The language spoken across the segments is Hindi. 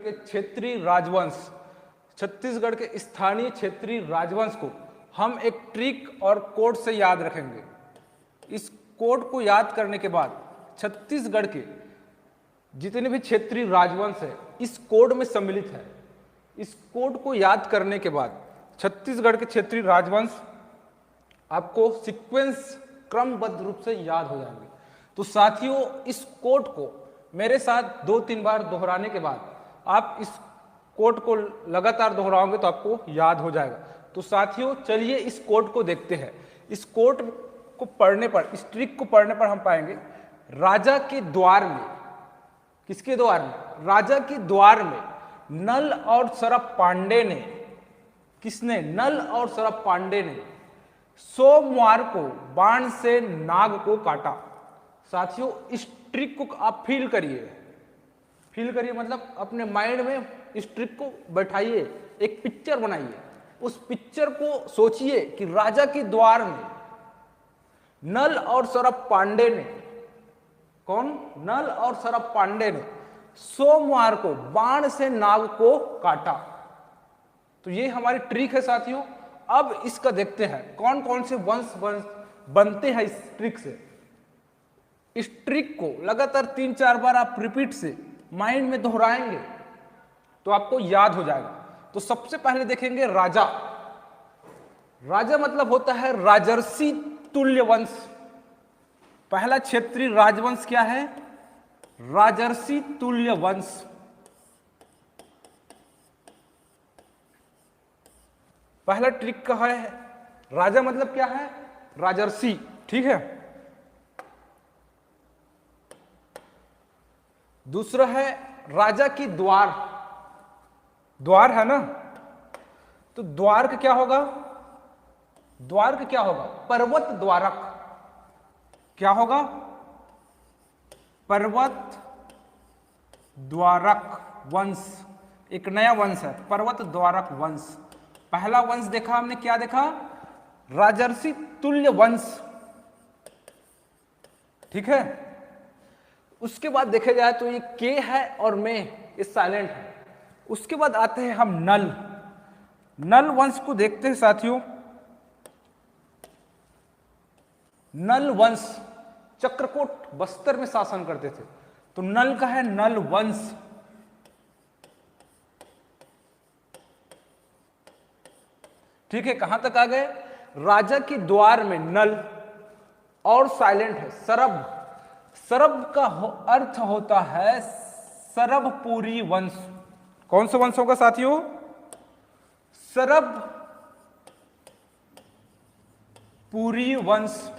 के क्षेत्रीय राजवंश, छत्तीसगढ़ के स्थानीय क्षेत्रीय राजवंश को हम एक ट्रिक और कोड से याद रखेंगे। इस कोड को याद करने के बाद छत्तीसगढ़ के जितने भी क्षेत्रीय राजवंश है इस कोड में सम्मिलित है। इस कोड को याद करने के बाद छत्तीसगढ़ के क्षेत्रीय राजवंश आपको सीक्वेंस क्रमबद्ध रूप से याद हो जाएंगे। तो साथियों, इस कोड को मेरे साथ 2-3 बार दोहराने के बाद आप इस कोड को लगातार दोहराओगे तो आपको याद हो जाएगा। तो साथियों, चलिए इस कोड को देखते हैं। इस कोड को पढ़ने पर, इस ट्रिक को पढ़ने पर हम पाएंगे राजा के द्वार में, किसके द्वार में? राजा के द्वार में नल और सरप पांडे ने, किसने? नल और सरप पांडे ने सोमवार को बाण से नाग को काटा। साथियों, इस ट्रिक को आप फील करिए, मतलब अपने माइंड में इस ट्रिक को बैठाइए, एक पिक्चर बनाइए। उस पिक्चर को सोचिए कि राजा के द्वार में नल और सरप पांडे ने, कौन? नल और सरप पांडे ने सोमवार को बाण से नाग को काटा। तो ये हमारी ट्रिक है साथियों। अब इसका देखते हैं कौन कौन से वंश बनते हैं इस ट्रिक से। इस ट्रिक को लगातार 3-4 बार आप रिपीट से माइंड में दोहराएंगे तो आपको याद हो जाएगा। तो सबसे पहले देखेंगे राजा। राजा मतलब होता है राजर्षि तुल्य वंश। पहला क्षेत्रीय राजवंश क्या है? राजर्षि तुल्य वंश। पहला ट्रिक का है राजा मतलब क्या है? राजर्षि, ठीक है। दूसरा है राजा की द्वार। द्वार है ना, तो द्वार का क्या होगा? द्वार का क्या होगा? पर्वत द्वारक। क्या होगा? पर्वत द्वारक वंश। एक नया वंश है पर्वत द्वारक वंश। पहला वंश देखा हमने, क्या देखा? राजर्षि तुल्य वंश, ठीक है। उसके बाद देखे जाए तो ये के है और में, ये साइलेंट है। उसके बाद आते हैं हम नल। नल वंश को देखते हैं साथियों। नल वंश चक्रकोट बस्तर में शासन करते थे, तो नल का है नल वंश। ठीक है, कहां तक आ गए? राजा के द्वार में नल और साइलेंट है सरब। सरब का अर्थ होता है सरबपुरी वंश। कौन सा वंश होगा साथियों? सरबपुरी वंश।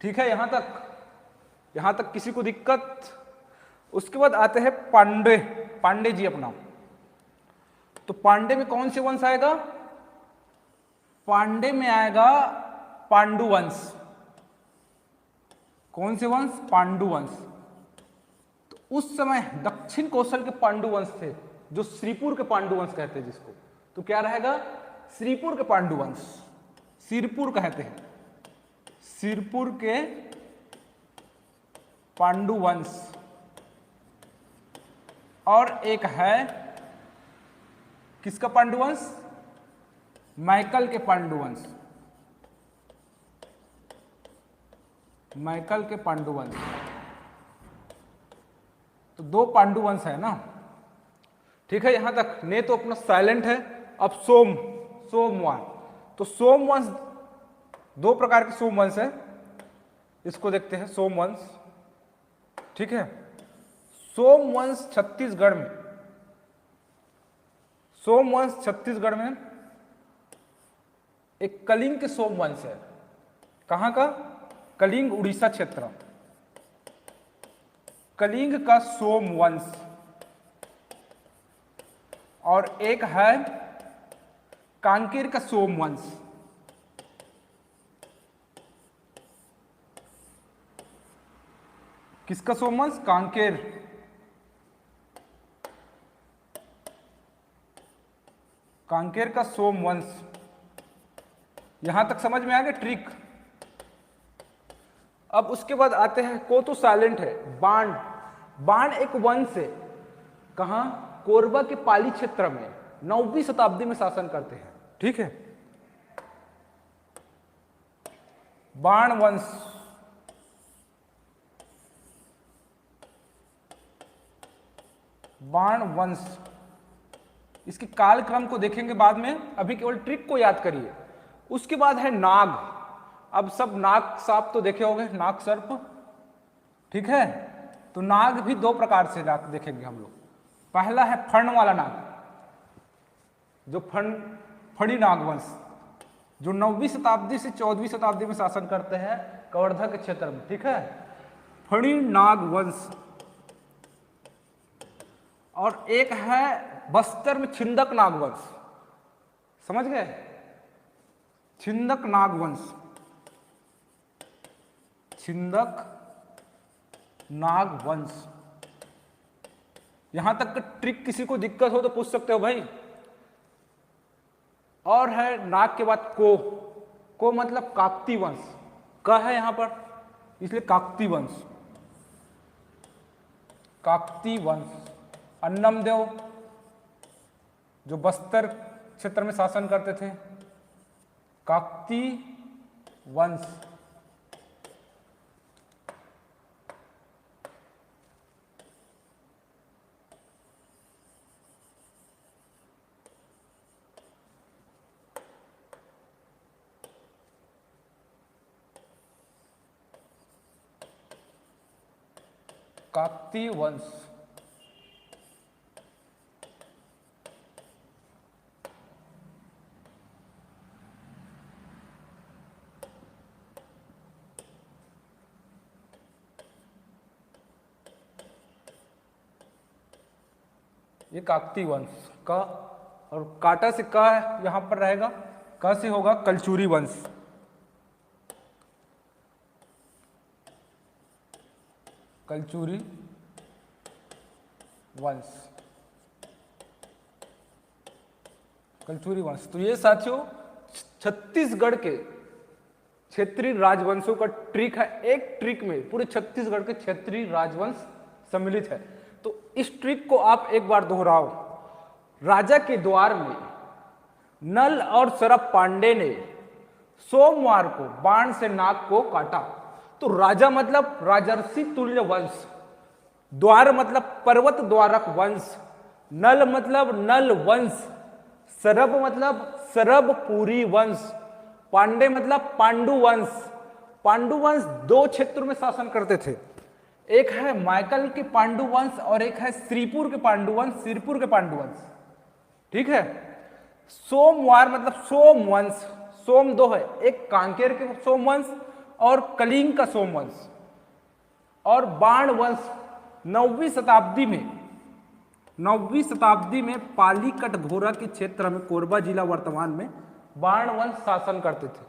ठीक है, यहां तक किसी को दिक्कत? उसके बाद आते हैं पांडे। पांडे जी अपना, तो पांडे में कौन से वंश आएगा? पांडे में आएगा पांडु वंश। कौन से वंश? पांडु वंश। तो उस समय दक्षिण कौशल के पांडु वंश थे, जो श्रीपुर के पांडु वंश कहते हैं जिसको। तो क्या रहेगा? श्रीपुर के पांडु वंश। सिरपुर कहते हैं, सिरपुर के पांडु वंश। और एक है किसका पांडुवंश? मैकल के पांडुवंश। मैकल के पांडुवंश। तो 2 पांडुवंश है ना, ठीक है। यहां तक ने तो अपना साइलेंट है। अब सोमवार, तो सोमवंश 2 प्रकार के सोमवंश है। इसको देखते हैं सोमवंश, ठीक है। सोमवंश छत्तीसगढ़ में, सोमवंश छत्तीसगढ़ में एक कलिंग के सोमवंश है। कहां का? कलिंग, उड़ीसा क्षेत्र। कलिंग का सोमवंश। और एक है कांकेर का सोमवंश। किसका सोमवंश? कांकेर। कांकेर का सोमवंश। यहां तक समझ में आ गया ट्रिक। अब उसके बाद आते हैं को तो साइलेंट है, बाण। बाण एक वंश है, कहां? कोरबा के पाली क्षेत्र में 9वीं शताब्दी में शासन करते हैं। ठीक है, बाण वंश। बाण वंश, इसके कालक्रम को देखेंगे बाद में, अभी केवल ट्रिक को याद करिए। उसके बाद है नाग। अब सब नाग सांप तो देखे होंगे, नाग सर्प। ठीक है, तो नाग भी दो प्रकार से नाग देखेंगे हम लोग। पहला है फण वाला नाग, जो फणी नाग वंश, जो 9वीं शताब्दी से 14वीं शताब्दी में शासन करते हैं कवर्धा के क्षेत्र में। ठीक है, फणी नाग वंश। और एक है बस्तर में छिंदक नागवंश, समझ गए? छिंदक नागवंश, छिंदक नागवंश। यहां तक ट्रिक किसी को दिक्कत हो तो पूछ सकते हो भाई। और है नाग के बाद को मतलब काकती वंश, का है यहां पर, इसलिए काकती वंश। काकती वंश, अन्नम देव जो बस्तर क्षेत्र में शासन करते थे, काकती वंश। काकती वंश, ये काकती वंश का। और काटा से का यहां पर रहेगा, का से होगा कलचुरी वंश। कलचुरी वंश, कलचुरी वंश। तो ये साथियों छत्तीसगढ़ के क्षेत्रीय राजवंशों का ट्रिक है। एक ट्रिक में पूरे छत्तीसगढ़ के क्षेत्रीय राजवंश सम्मिलित है। तो इस ट्रिक को आप एक बार दोहराओ। राजा के द्वार में नल और सरप पांडे ने सोमवार को बाण से नाग को काटा। तो राजा मतलब राजर्षि तुल्य वंश, द्वार मतलब पर्वत द्वारक वंश, नल मतलब नल वंश, सरब मतलब सरबपुरी वंश, पांडे मतलब पांडु वंश। पांडु वंश दो क्षेत्रों में शासन करते थे, एक है माइकल के पांडु वंश और एक है श्रीपुर के पांडु वंश, सिरपुर के पांडु वंश। ठीक है, सोमवार मतलब सोम वंश, सोम दो है, एक कांकेर के सोमवंश और कलिंग का सोमवंश। और बाण वंश 9वीं शताब्दी में पाली कटघोरा के क्षेत्र में, कोरबा जिला वर्तमान में, बाण वंश शासन करते थे।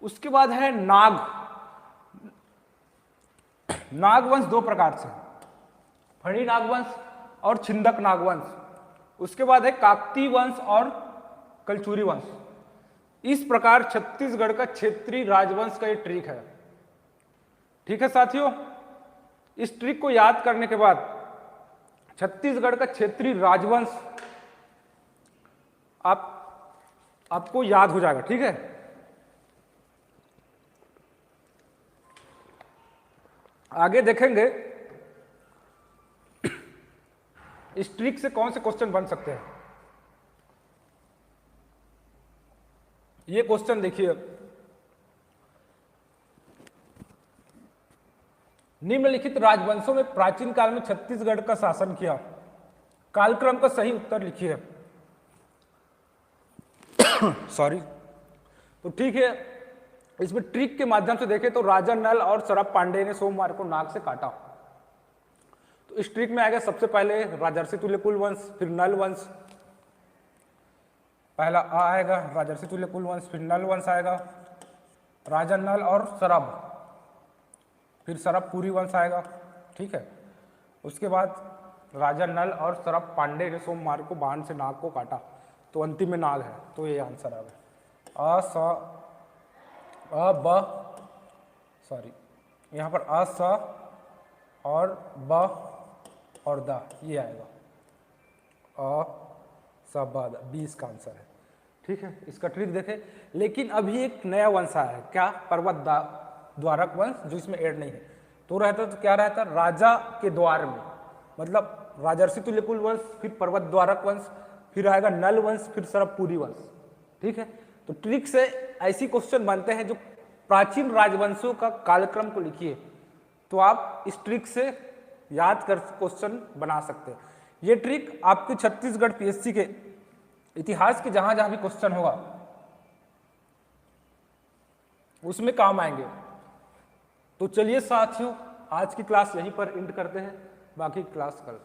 उसके बाद है नाग। नागवंश दो प्रकार से, फणी नागवंश और छिंदक नागवंश। उसके बाद है काकती वंश और कलचुरी वंश। इस प्रकार छत्तीसगढ़ का क्षेत्रीय राजवंश का ये ट्रिक है। ठीक है साथियों, इस ट्रिक को याद करने के बाद छत्तीसगढ़ का क्षेत्रीय राजवंश आपको याद हो जाएगा। ठीक है, आगे देखेंगे इस ट्रिक से कौन से क्वेश्चन बन सकते हैं। ये क्वेश्चन देखिए, निम्नलिखित राजवंशों में प्राचीन काल में छत्तीसगढ़ का शासन किया, कालक्रम का सही उत्तर लिखिए। सॉरी। तो ठीक है, इसमें ट्रिक के माध्यम से देखें तो राजा नल और सरप पांडे ने सोमवार को नाग से काटा। तो इस ट्रिक में आएगा सबसे पहले राजर्षि तुल्य कुल वंश, फिर नल वंश। पहला आ आएगा राजर्षि तुल्य कुल वंश, फिर नल वंश आएगा, राजा नल और सरब, फिर सरबपुरी वंश आएगा। ठीक है, उसके बाद राजा नल और सरप पांडे ने सोमवार को बाण से नाग को काटा, तो अंतिम में नाग है। तो ये आंसर आ गया। यहाँ पर अ स और ब और द, ये आएगा अ स ब द, 20 का आंसर है। ठीक है, इसका ट्रिक देखें। लेकिन अभी एक नया वंश आया है, क्या? पर्वत द्वारक वंश, जो इसमें ऐड नहीं है। तो रहता तो क्या रहता? राजा के द्वार में, मतलब राजर्षि तुल्यकुल वंश, फिर पर्वत द्वारक वंश, फिर आएगा नल वंश, फिर सरबपुरी वंश। ठीक है, तो ट्रिक से ऐसी क्वेश्चन बनते हैं जो प्राचीन राजवंशों का कालक्रम को लिखिए, तो आप इस ट्रिक से याद कर क्वेश्चन बना सकते हैं। ये ट्रिक आपके छत्तीसगढ़ पीएससी के इतिहास के जहां जहां भी क्वेश्चन होगा उसमें काम आएंगे। तो चलिए साथियों, आज की क्लास यहीं पर एंड करते हैं, बाकी क्लास कल।